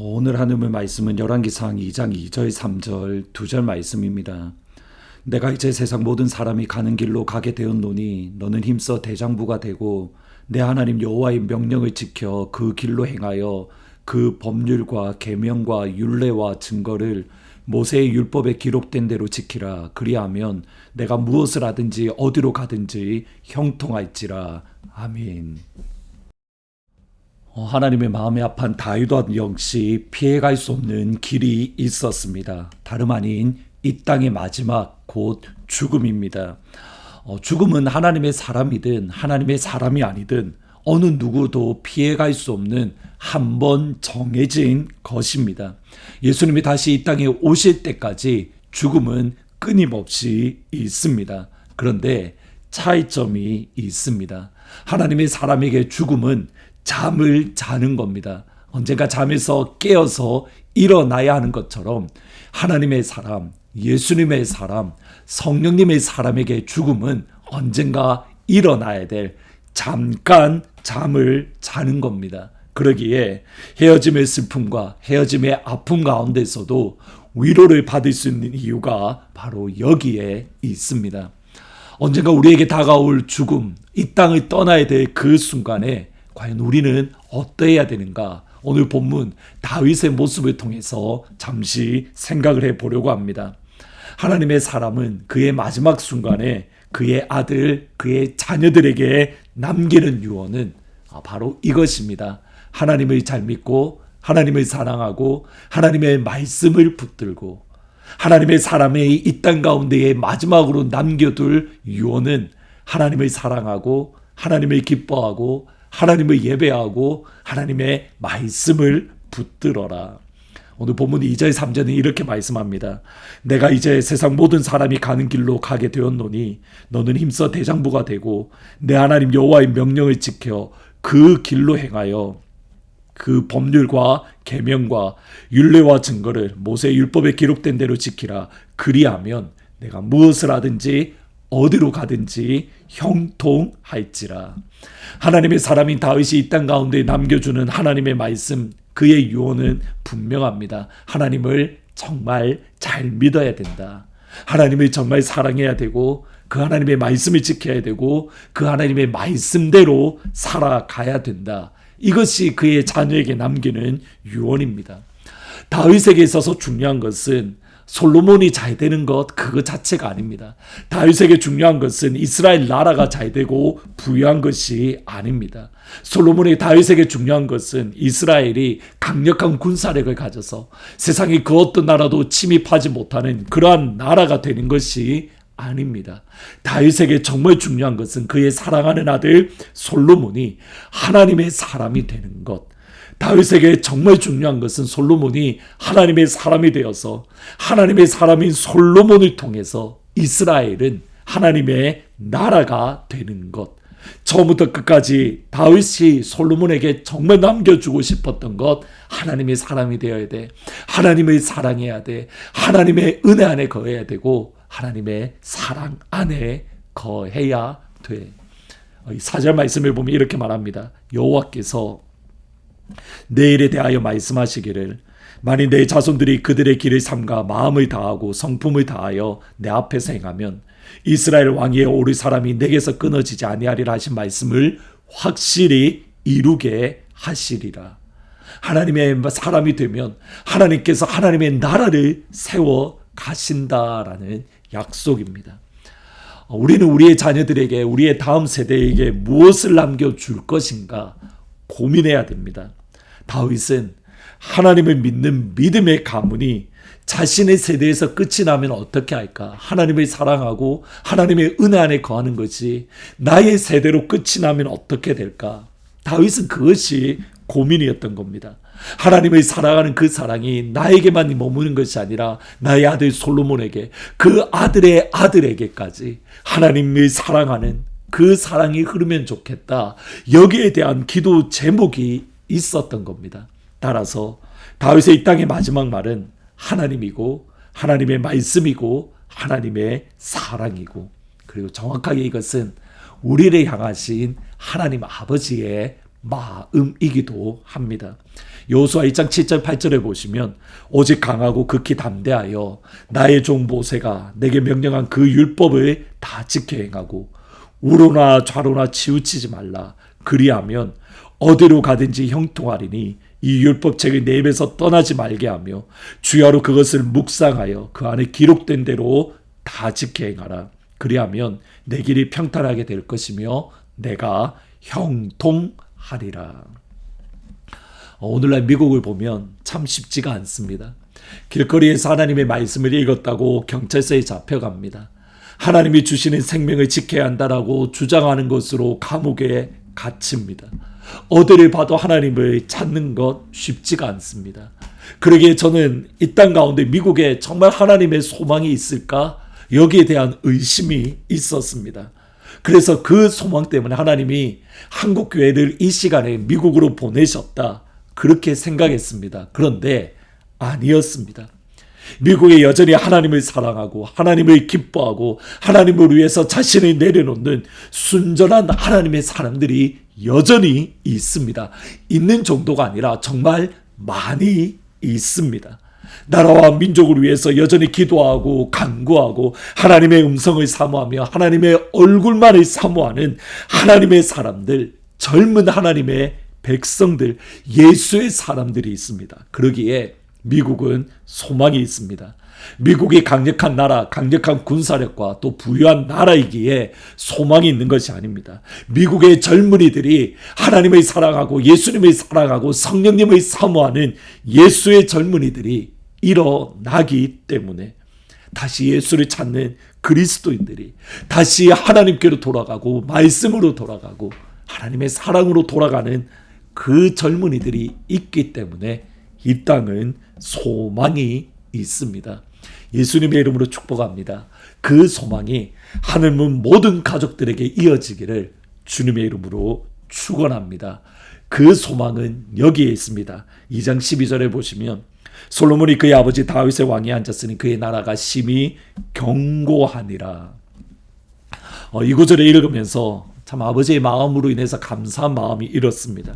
오늘 하나님의 말씀은 열왕기상 2장 2절 3절 2절 말씀입니다. 내가 이제 세상 모든 사람이 가는 길로 가게 되었노니 너는 힘써 대장부가 되고 내 하나님 여호와의 명령을 지켜 그 길로 행하여 그 법률과 계명과 율례와 증거를 모세의 율법에 기록된 대로 지키라. 그리하면 내가 무엇을 하든지 어디로 가든지 형통할지라. 아멘. 하나님의 마음에 합한 다윗 역시 피해갈 수 없는 길이 있었습니다. 다름 아닌 이 땅의 마지막 곧 죽음입니다. 죽음은 하나님의 사람이든 하나님의 사람이 아니든 어느 누구도 피해갈 수 없는 한 번 정해진 것입니다. 예수님이 다시 이 땅에 오실 때까지 죽음은 끊임없이 있습니다. 그런데 차이점이 있습니다. 하나님의 사람에게 죽음은 잠을 자는 겁니다. 언젠가 잠에서 깨어서 일어나야 하는 것처럼 하나님의 사람, 예수님의 사람, 성령님의 사람에게 죽음은 언젠가 일어나야 될 잠깐 잠을 자는 겁니다. 그러기에 헤어짐의 슬픔과 헤어짐의 아픔 가운데서도 위로를 받을 수 있는 이유가 바로 여기에 있습니다. 언젠가 우리에게 다가올 죽음, 이 땅을 떠나야 될 그 순간에 과연 우리는 어떠해야 되는가? 오늘 본문 다윗의 모습을 통해서 잠시 생각을 해보려고 합니다. 하나님의 사람은 그의 마지막 순간에 그의 아들, 그의 자녀들에게 남기는 유언은 바로 이것입니다. 하나님을 잘 믿고 하나님을 사랑하고 하나님의 말씀을 붙들고 하나님의 사람의 이 땅 가운데에 마지막으로 남겨둘 유언은 하나님을 사랑하고 하나님을 기뻐하고 하나님을 예배하고 하나님의 말씀을 붙들어라. 오늘 본문 2절 3절은 이렇게 말씀합니다. 내가 이제 세상 모든 사람이 가는 길로 가게 되었노니 너는 힘써 대장부가 되고 내 하나님 여호와의 명령을 지켜 그 길로 행하여 그 법률과 계명과 율례와 증거를 모세의 율법에 기록된 대로 지키라. 그리하면 내가 무엇을 하든지 어디로 가든지 형통할지라. 하나님의 사람인 다윗이 이 땅 가운데 남겨주는 하나님의 말씀, 그의 유언은 분명합니다. 하나님을 정말 잘 믿어야 된다. 하나님을 정말 사랑해야 되고 그 하나님의 말씀을 지켜야 되고 그 하나님의 말씀대로 살아가야 된다. 이것이 그의 자녀에게 남기는 유언입니다. 다윗에게 있어서 중요한 것은 솔로몬이 잘 되는 것 그거 자체가 아닙니다. 다윗에게 중요한 것은 이스라엘 나라가 잘 되고 부유한 것이 아닙니다. 솔로몬이 다윗에게 중요한 것은 이스라엘이 강력한 군사력을 가져서 세상의 그 어떤 나라도 침입하지 못하는 그러한 나라가 되는 것이 아닙니다. 다윗에게 정말 중요한 것은 그의 사랑하는 아들 솔로몬이 하나님의 사람이 되는 것. 다윗에게 정말 중요한 것은 솔로몬이 하나님의 사람이 되어서 하나님의 사람인 솔로몬을 통해서 이스라엘은 하나님의 나라가 되는 것. 처음부터 끝까지 다윗이 솔로몬에게 정말 남겨주고 싶었던 것, 하나님의 사람이 되어야 돼. 하나님을 사랑해야 돼. 하나님의 은혜 안에 거해야 되고 하나님의 사랑 안에 거해야 돼. 4절 말씀을 보면 이렇게 말합니다. 여호와께서 내일에 대하여 말씀하시기를 만일 내 자손들이 그들의 길을 삼가 마음을 다하고 성품을 다하여 내 앞에서 행하면 이스라엘 왕위에 오를 사람이 내게서 끊어지지 아니하리라 하신 말씀을 확실히 이루게 하시리라. 하나님의 사람이 되면 하나님께서 하나님의 나라를 세워 가신다라는 약속입니다. 우리는 우리의 자녀들에게 우리의 다음 세대에게 무엇을 남겨줄 것인가 고민해야 됩니다. 다윗은 하나님을 믿는 믿음의 가문이 자신의 세대에서 끝이 나면 어떻게 할까? 하나님을 사랑하고 하나님의 은혜 안에 거하는 것이 나의 세대로 끝이 나면 어떻게 될까? 다윗은 그것이 고민이었던 겁니다. 하나님을 사랑하는 그 사랑이 나에게만 머무는 것이 아니라 나의 아들 솔로몬에게 그 아들의 아들에게까지 하나님을 사랑하는 그 사랑이 흐르면 좋겠다. 여기에 대한 기도 제목이 있었던 겁니다. 따라서 다윗의 이 땅의 마지막 말은 하나님이고 하나님의 말씀이고 하나님의 사랑이고 그리고 정확하게 이것은 우리를 향하신 하나님 아버지의 마음이기도 합니다. 여호수아 2장 7절 8절에 보시면 오직 강하고 극히 담대하여 나의 종 모세가 내게 명령한 그 율법을 다 지켜 행하고 우로나 좌로나 치우치지 말라. 그리하면 어디로 가든지 형통하리니 이 율법책을 내 입에서 떠나지 말게 하며 주야로 그것을 묵상하여 그 안에 기록된 대로 다 지켜 행하라. 그리하면 내 길이 평탄하게 될 것이며 내가 형통하리라. 오늘날 미국을 보면 참 쉽지가 않습니다. 길거리에서 하나님의 말씀을 읽었다고 경찰서에 잡혀갑니다. 하나님이 주시는 생명을 지켜야 한다라고 주장하는 것으로 감옥에 갇힙니다. 어디를 봐도 하나님을 찾는 것 쉽지가 않습니다. 그러기에 저는 이 땅 가운데 미국에 정말 하나님의 소망이 있을까? 여기에 대한 의심이 있었습니다. 그래서 그 소망 때문에 하나님이 한국교회를 이 시간에 미국으로 보내셨다. 그렇게 생각했습니다. 그런데 아니었습니다. 미국에 여전히 하나님을 사랑하고 하나님을 기뻐하고 하나님을 위해서 자신을 내려놓는 순전한 하나님의 사람들이 여전히 있습니다. 있는 정도가 아니라 정말 많이 있습니다. 나라와 민족을 위해서 여전히 기도하고 간구하고 하나님의 음성을 사모하며 하나님의 얼굴만을 사모하는 하나님의 사람들, 젊은 하나님의 백성들, 예수의 사람들이 있습니다. 그러기에 미국은 소망이 있습니다. 미국이 강력한 나라, 강력한 군사력과 또 부유한 나라이기에 소망이 있는 것이 아닙니다. 미국의 젊은이들이 하나님을 사랑하고 예수님을 사랑하고 성령님을 사모하는 예수의 젊은이들이 일어나기 때문에 다시 예수를 찾는 그리스도인들이 다시 하나님께로 돌아가고 말씀으로 돌아가고 하나님의 사랑으로 돌아가는 그 젊은이들이 있기 때문에 이 땅은 소망이 있습니다. 예수님의 이름으로 축복합니다. 그 소망이 하늘문 모든 가족들에게 이어지기를 주님의 이름으로 축원합니다. 그 소망은 여기에 있습니다. 2장 12절에 보시면 솔로몬이 그의 아버지 다윗의 왕위에 앉았으니 그의 나라가 심히 견고하니라. 이 구절을 읽으면서 참 아버지의 마음으로 인해서 감사한 마음이 일었습니다.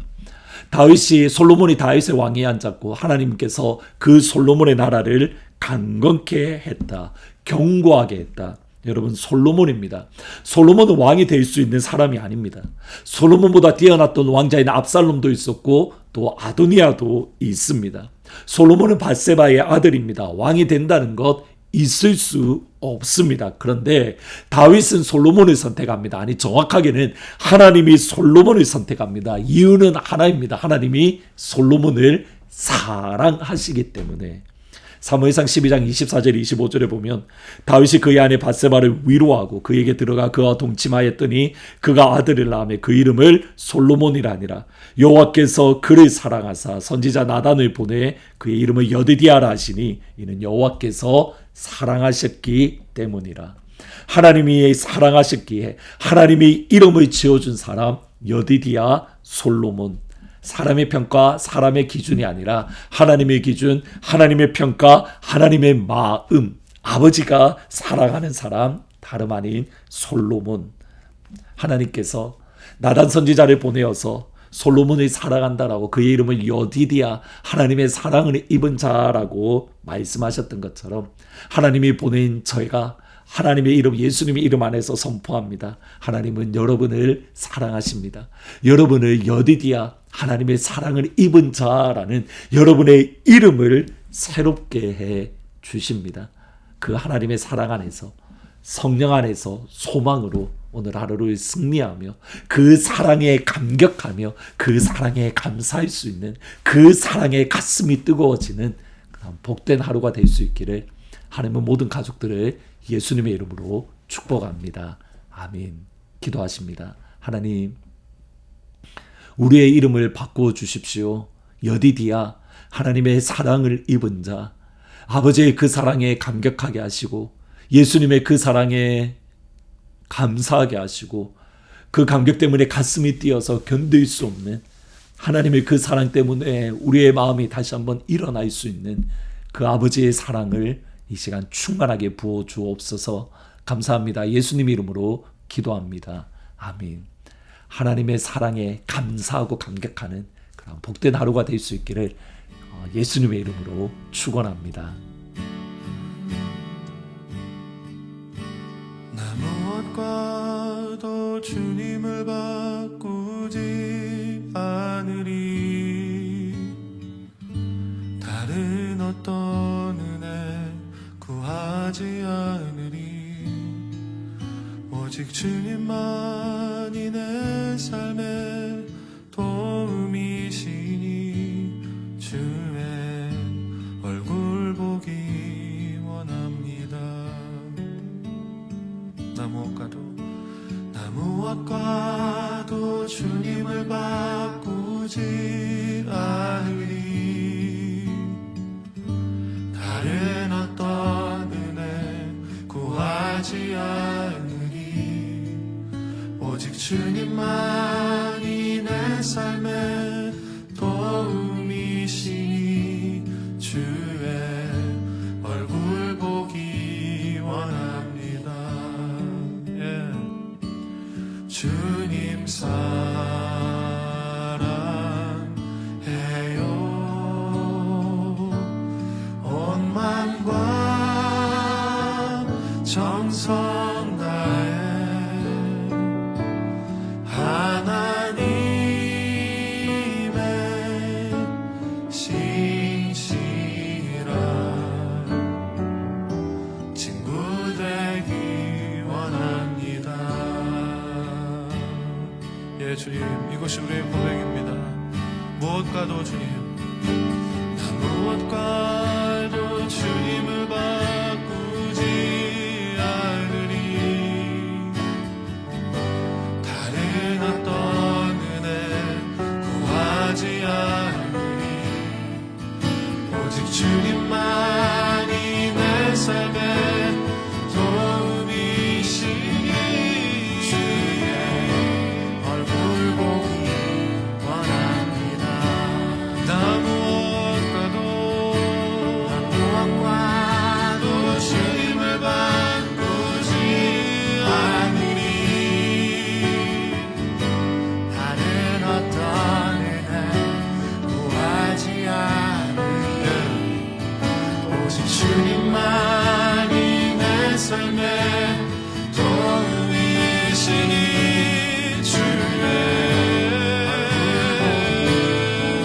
솔로몬이 다윗의 왕위에 앉았고 하나님께서 그 솔로몬의 나라를 강건케 했다. 견고하게 했다. 여러분, 솔로몬입니다. 솔로몬은 왕이 될 수 있는 사람이 아닙니다. 솔로몬보다 뛰어났던 왕자인 압살롬도 있었고 또 아도니아도 있습니다. 솔로몬은 밧세바의 아들입니다. 왕이 된다는 것 있을 수 없습니다. 그런데 다윗은 솔로몬을 선택합니다. 아니, 정확하게는 하나님이 솔로몬을 선택합니다. 이유는 하나입니다. 하나님이 솔로몬을 사랑하시기 때문에. 사무엘상 12장 24절 25절에 보면 다윗이 그의 아내 밧세바를 위로하고 그에게 들어가 그와 동침하였더니 그가 아들을 낳으며 그 이름을 솔로몬이라 하니라. 여호와께서 그를 사랑하사 선지자 나단을 보내 그의 이름을 여디디아라 하시니 이는 여호와께서 사랑하셨기 때문이라. 하나님이 사랑하셨기에 하나님이 이름을 지어준 사람 여디디아 솔로몬. 사람의 평가, 사람의 기준이 아니라 하나님의 기준, 하나님의 평가, 하나님의 마음. 아버지가 사랑하는 사람, 다름 아닌 솔로몬. 하나님께서 나단 선지자를 보내어서 솔로몬을 사랑한다라고 그의 이름을 여디디아, 하나님의 사랑을 입은 자라고 말씀하셨던 것처럼 하나님이 보낸 저희가 하나님의 이름, 예수님의 이름 안에서 선포합니다. 하나님은 여러분을 사랑하십니다. 여러분을 여디디아, 하나님의 사랑을 입은 자라는 여러분의 이름을 새롭게 해 주십니다. 그 하나님의 사랑 안에서, 성령 안에서 소망으로 오늘 하루를 승리하며 그 사랑에 감격하며 그 사랑에 감사할 수 있는, 그 사랑에 가슴이 뜨거워지는 그런 복된 하루가 될 수 있기를 하나님은 모든 가족들을 예수님의 이름으로 축복합니다. 아멘. 기도하십니다. 하나님, 우리의 이름을 바꾸어 주십시오. 여디디아, 하나님의 사랑을 입은 자, 아버지의 그 사랑에 감격하게 하시고 예수님의 그 사랑에 감사하게 하시고 그 감격 때문에 가슴이 뛰어서 견딜 수 없는 하나님의 그 사랑 때문에 우리의 마음이 다시 한번 일어날 수 있는 그 아버지의 사랑을 이 시간 충만하게 부어 주옵소서. 감사합니다. 예수님 이름으로 기도합니다. 아멘. 하나님의 사랑에 감사하고 감격하는 그런 복된 하루가 될 수 있기를 예수님의 이름으로 축원합니다. 나 무엇과도 주님을 바꾸지 않으리. 다른 어떤 은혜 구하지 않으리. 오직 주님만이 내 삶의 도움이시니 주의 얼굴 보기 원합니다. 나 무엇과도 주님을 바꾸지 않으리. 다른 어떤 은혜 구하지 않으리. 오직 주님만이 내 삶의 도움이시니 주의 얼굴 보기 원합니다. 주님 사랑해요. 온 맘과 정성 다해 하나님의 신실한 친구 되기 원합니다. 예, 주님, 이것이 우리의 고백입니다. 무엇과도 주님, 나 무엇과도 주님을 바꾸지 않으리. 다른 어떤 은혜 구하지 않으리. 오직 주님만이 내 삶의 도움이시니 주의 얼굴 보기 원합니다. 나 무엇과도 주님을 바꾸지 않으리. 다른 어떤 은혜 구하지 않으리. 오직 주님만이 내 삶의 도움이시니 주의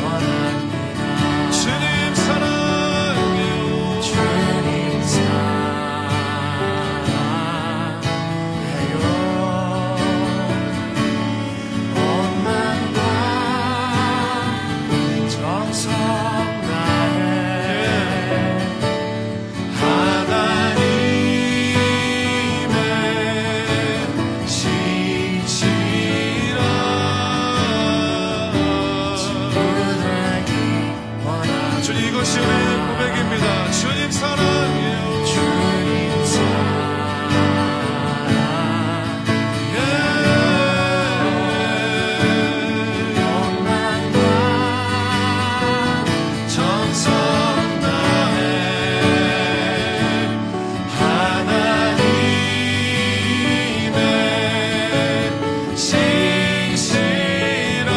원합니다. 주님 사랑해요. 주님 사랑해요. 온 맘과 정성 다해 하나님의 신실한 친구 되기 원합니다. 주님, 이것이 우리의 고백입니다. 주님 사랑해요. 주님 사랑해요. 온 맘과 정성 다해 하나님의 신실한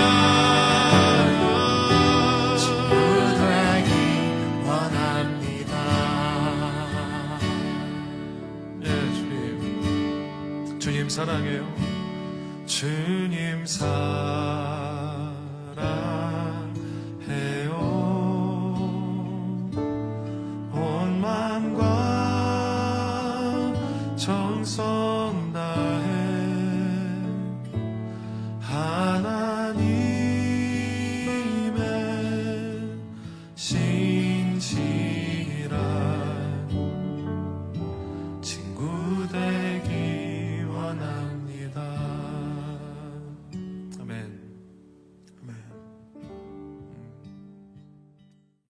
친구 되기 원합니다. 예, 주님, 주님 사랑해요. 주님 사랑해요. 온 맘과 정성